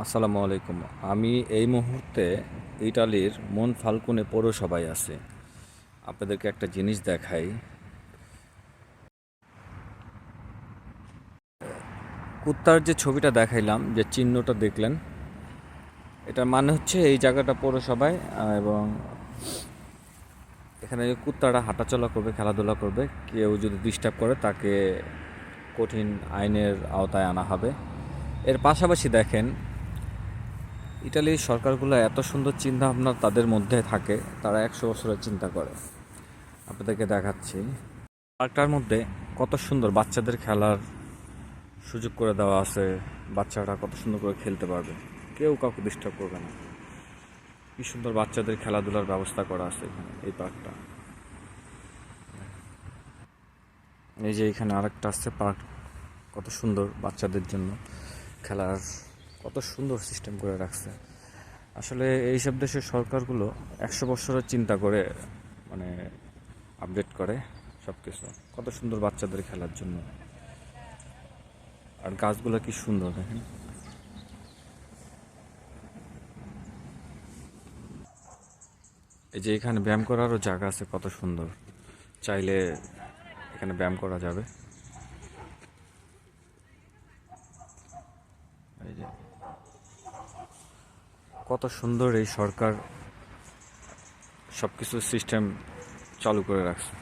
আসসালামু আলাইকুম। আমি এই মুহূর্তে ইটালির মনফালকোনে পৌরসভায় আছি। আপনাদেরকে একটা জিনিস দেখাই। কুত্তার যে ছবিটা দেখাইলাম, যে চিহ্নটা দেখলেন, এটার মানে হচ্ছে এই জায়গাটা পৌরসভায়, এবং এখানে কুত্তারা হাঁটাচলা করবে, খেলাধুলা করবে। কেউ যদি ডিস্টার্ব করে তাকে কঠিন আইনের আওতায় আনা হবে। এর পাশাপাশি দেখেন, ইটালির সরকারগুলো এত সুন্দর চিন্তা ভাবনা তাদের মধ্যে থাকে, তারা 100 বছরের চিন্তা করে। আপনাদেরকে দেখাচ্ছি পার্কটার মধ্যে কত সুন্দর বাচ্চাদের খেলার সুযোগ করে দেওয়া আছে। বাচ্চারা কত সুন্দর করে খেলতে পারবে, কেউ কাউকে ডিস্টার্ব করবে না। কি সুন্দর বাচ্চাদের খেলাধুলার ব্যবস্থা করা আছে এখানে, এই পার্কটা। এই যে এখানে আরেকটা আছে পার্ক, কত সুন্দর বাচ্চাদের জন্য খেলার, কত সুন্দর সিস্টেম করে রাখছে। আসলে এইসব দেশের সরকারগুলো 100 বছরের চিন্তা করে, মানে আপডেট করে সব কিছু। কত সুন্দর বাচ্চাদের খেলার জন্য। আর গাছগুলো কি সুন্দর দেখেন। এই যে এখানে ব্যায়াম করারও জায়গা আছে, কত সুন্দর। চাইলে এখানে ব্যায়াম করা যাবে। এই যে কত সুন্দর এই সরকার সব কিছু সিস্টেম চালু করে রাখছে।